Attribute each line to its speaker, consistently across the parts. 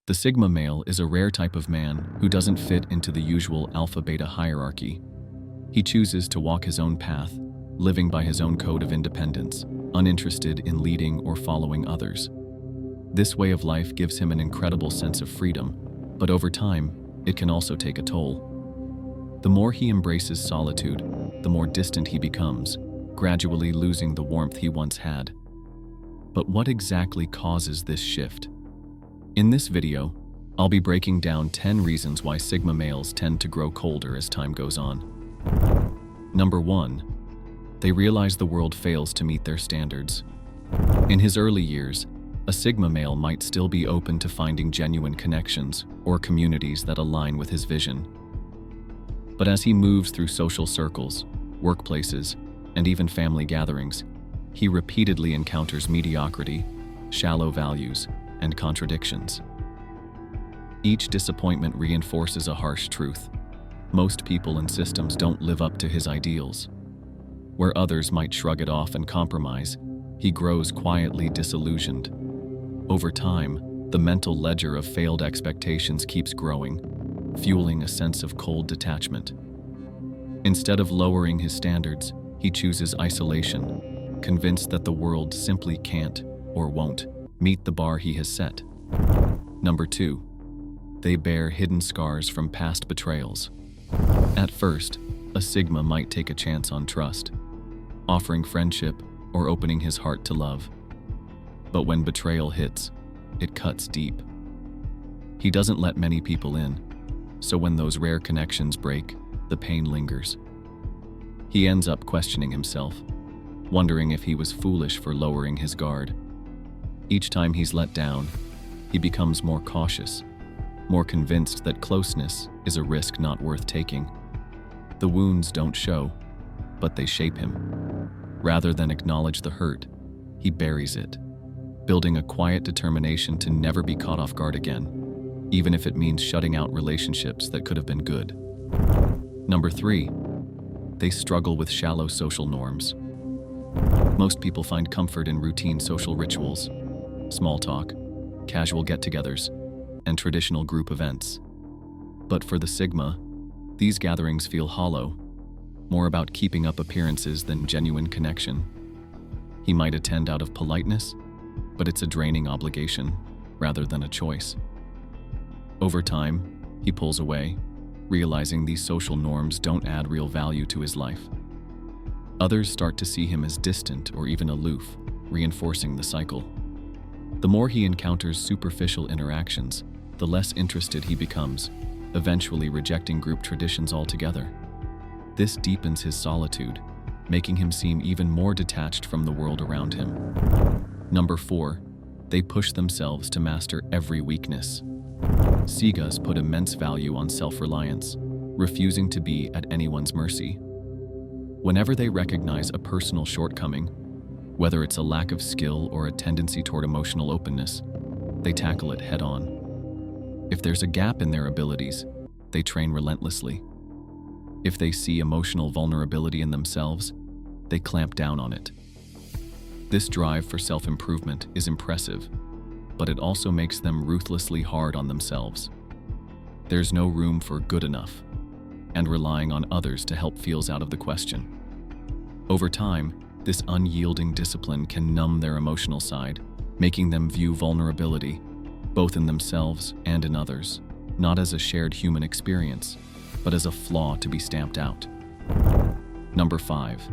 Speaker 1: The Sigma male is a rare type of man who doesn't fit into the usual alpha-beta hierarchy. He chooses to walk his own path, living by his own code of independence, uninterested in leading or following others. This way of life gives him an incredible sense of freedom, but over time, it can also take a toll. The more he embraces solitude, the more distant he becomes, gradually losing the warmth he once had. But what exactly causes this shift? In this video, I'll be breaking down 10 reasons why Sigma males tend to grow colder as time goes on. Number 1. They realize the world fails to meet their standards. In his early years, a Sigma male might still be open to finding genuine connections or communities that align with his vision. But as he moves through social circles, workplaces, and even family gatherings, he repeatedly encounters mediocrity, shallow values, and contradictions. Each disappointment reinforces a harsh truth. Most people and systems don't live up to his ideals. Where others might shrug it off and compromise, he grows quietly disillusioned. Over time, the mental ledger of failed expectations keeps growing, fueling a sense of cold detachment. Instead of lowering his standards, he chooses isolation, convinced that the world simply can't or won't meet the bar he has set. Number 2. They bear hidden scars from past betrayals. At first, a Sigma might take a chance on trust, offering friendship or opening his heart to love. But when betrayal hits, it cuts deep. He doesn't let many people in, so when those rare connections break, the pain lingers. He ends up questioning himself, wondering if he was foolish for lowering his guard. Each time he's let down, he becomes more cautious, more convinced that closeness is a risk not worth taking. The wounds don't show, but they shape him. Rather than acknowledge the hurt, he buries it, building a quiet determination to never be caught off guard again, even if it means shutting out relationships that could have been good. Number 3. They struggle with shallow social norms. Most people find comfort in routine social rituals, small talk, casual get-togethers, and traditional group events. But for the Sigma, these gatherings feel hollow, more about keeping up appearances than genuine connection. He might attend out of politeness, but it's a draining obligation rather than a choice. Over time, he pulls away, realizing these social norms don't add real value to his life. Others start to see him as distant or even aloof, reinforcing the cycle. The more he encounters superficial interactions, the less interested he becomes, eventually rejecting group traditions altogether. This deepens his solitude, making him seem even more detached from the world around him. Number 4. They push themselves to master every weakness. Sigas put immense value on self-reliance, refusing to be at anyone's mercy. Whenever they recognize a personal shortcoming, whether it's a lack of skill or a tendency toward emotional openness, they tackle it head-on. If there's a gap in their abilities, they train relentlessly. If they see emotional vulnerability in themselves, they clamp down on it. This drive for self-improvement is impressive, but it also makes them ruthlessly hard on themselves. There's no room for good enough, and relying on others to help feels out of the question. Over time, this unyielding discipline can numb their emotional side, making them view vulnerability, both in themselves and in others, not as a shared human experience, but as a flaw to be stamped out. Number 5.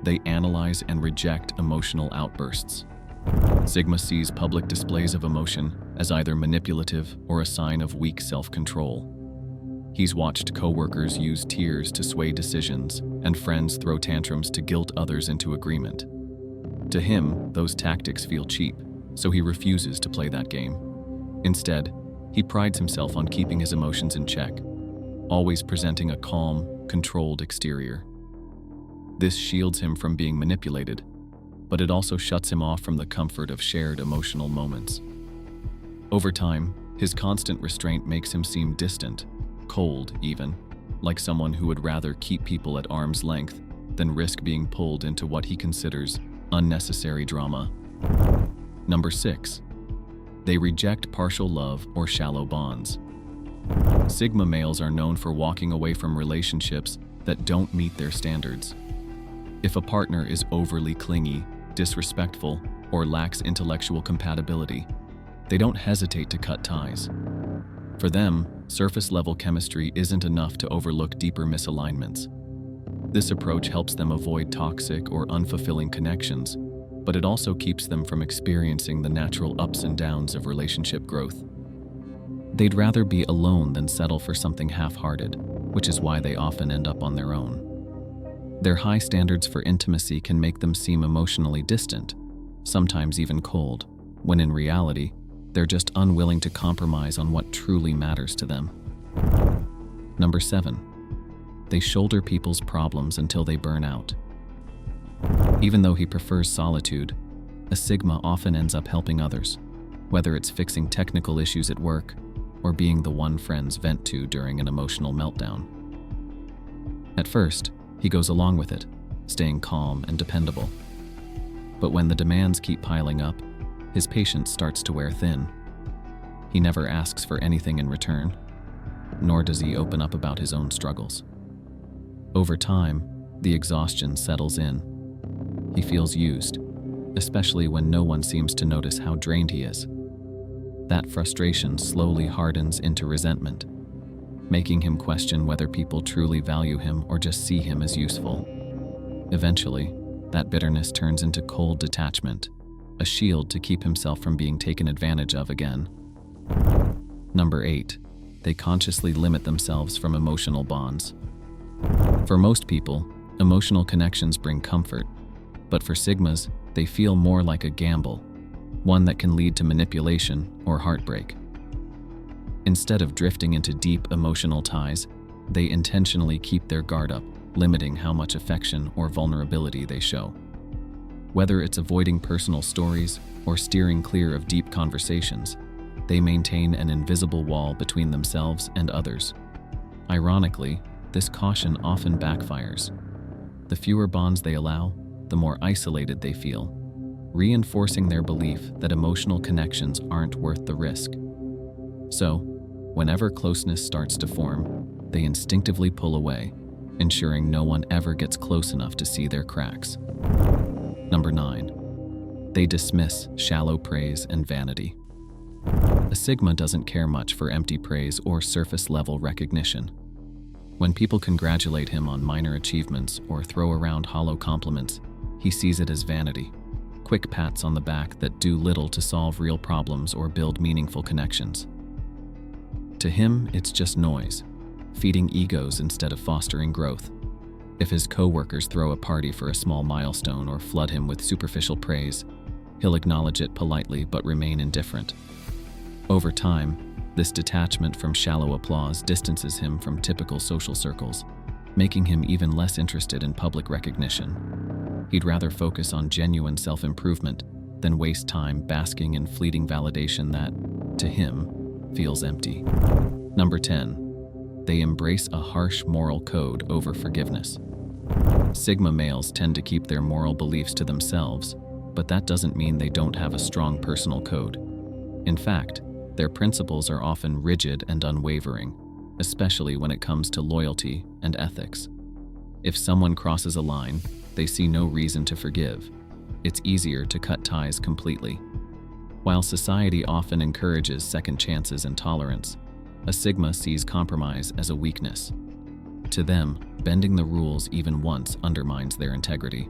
Speaker 1: They analyze and reject emotional outbursts. Sigma sees public displays of emotion as either manipulative or a sign of weak self-control. He's watched coworkers use tears to sway decisions and friends throw tantrums to guilt others into agreement. To him, those tactics feel cheap, so he refuses to play that game. Instead, he prides himself on keeping his emotions in check, always presenting a calm, controlled exterior. This shields him from being manipulated, but it also shuts him off from the comfort of shared emotional moments. Over time, his constant restraint makes him seem distant, cold even, like someone who would rather keep people at arm's length than risk being pulled into what he considers unnecessary drama. Number 6. They reject partial love or shallow bonds. Sigma males are known for walking away from relationships that don't meet their standards. If a partner is overly clingy, disrespectful, or lacks intellectual compatibility, they don't hesitate to cut ties. For them, surface-level chemistry isn't enough to overlook deeper misalignments. This approach helps them avoid toxic or unfulfilling connections, but it also keeps them from experiencing the natural ups and downs of relationship growth. They'd rather be alone than settle for something half-hearted, which is why they often end up on their own. Their high standards for intimacy can make them seem emotionally distant, sometimes even cold, when in reality, they're just unwilling to compromise on what truly matters to them. Number 7. They shoulder people's problems until they burn out. Even though he prefers solitude, a Sigma often ends up helping others, whether it's fixing technical issues at work or being the one friends vent to during an emotional meltdown. At first, he goes along with it, staying calm and dependable. But when the demands keep piling up, his patience starts to wear thin. He never asks for anything in return, nor does he open up about his own struggles. Over time, the exhaustion settles in. He feels used, especially when no one seems to notice how drained he is. That frustration slowly hardens into resentment, making him question whether people truly value him or just see him as useful. Eventually, that bitterness turns into cold detachment, a shield to keep himself from being taken advantage of again. Number 8. They consciously limit themselves from emotional bonds. For most people, emotional connections bring comfort, but for Sigmas, they feel more like a gamble, one that can lead to manipulation or heartbreak. Instead of drifting into deep emotional ties, they intentionally keep their guard up, limiting how much affection or vulnerability they show. Whether it's avoiding personal stories or steering clear of deep conversations, they maintain an invisible wall between themselves and others. Ironically, this caution often backfires. The fewer bonds they allow, the more isolated they feel, reinforcing their belief that emotional connections aren't worth the risk. So, whenever closeness starts to form, they instinctively pull away, ensuring no one ever gets close enough to see their cracks. Number 9. They dismiss shallow praise and vanity. A Sigma doesn't care much for empty praise or surface-level recognition. When people congratulate him on minor achievements or throw around hollow compliments, he sees it as vanity, quick pats on the back that do little to solve real problems or build meaningful connections. To him, it's just noise, feeding egos instead of fostering growth. If his co-workers throw a party for a small milestone or flood him with superficial praise, he'll acknowledge it politely but remain indifferent. Over time, this detachment from shallow applause distances him from typical social circles, making him even less interested in public recognition. He'd rather focus on genuine self-improvement than waste time basking in fleeting validation that, to him, feels empty. Number 10. They embrace a harsh moral code over forgiveness. Sigma males tend to keep their moral beliefs to themselves, but that doesn't mean they don't have a strong personal code. In fact, their principles are often rigid and unwavering, especially when it comes to loyalty and ethics. If someone crosses a line, they see no reason to forgive. It's easier to cut ties completely. While society often encourages second chances and tolerance, a Sigma sees compromise as a weakness. To them, bending the rules even once undermines their integrity.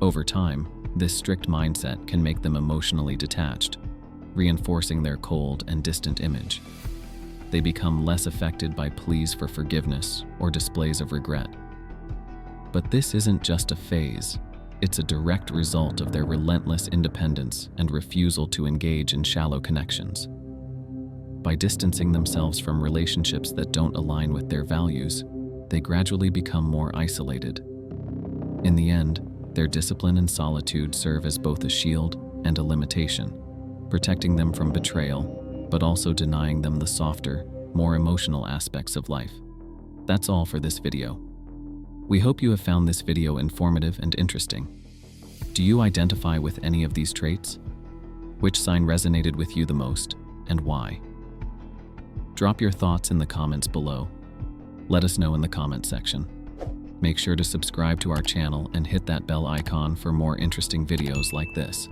Speaker 1: Over time, this strict mindset can make them emotionally detached, reinforcing their cold and distant image. They become less affected by pleas for forgiveness or displays of regret. But this isn't just a phase, it's a direct result of their relentless independence and refusal to engage in shallow connections. By distancing themselves from relationships that don't align with their values, they gradually become more isolated. In the end, their discipline and solitude serve as both a shield and a limitation, protecting them from betrayal, but also denying them the softer, more emotional aspects of life. That's all for this video. We hope you have found this video informative and interesting. Do you identify with any of these traits? Which sign resonated with you the most, and why? Drop your thoughts in the comments below. Let us know in the comment section. Make sure to subscribe to our channel and hit that bell icon for more interesting videos like this.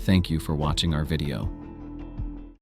Speaker 1: Thank you for watching our video.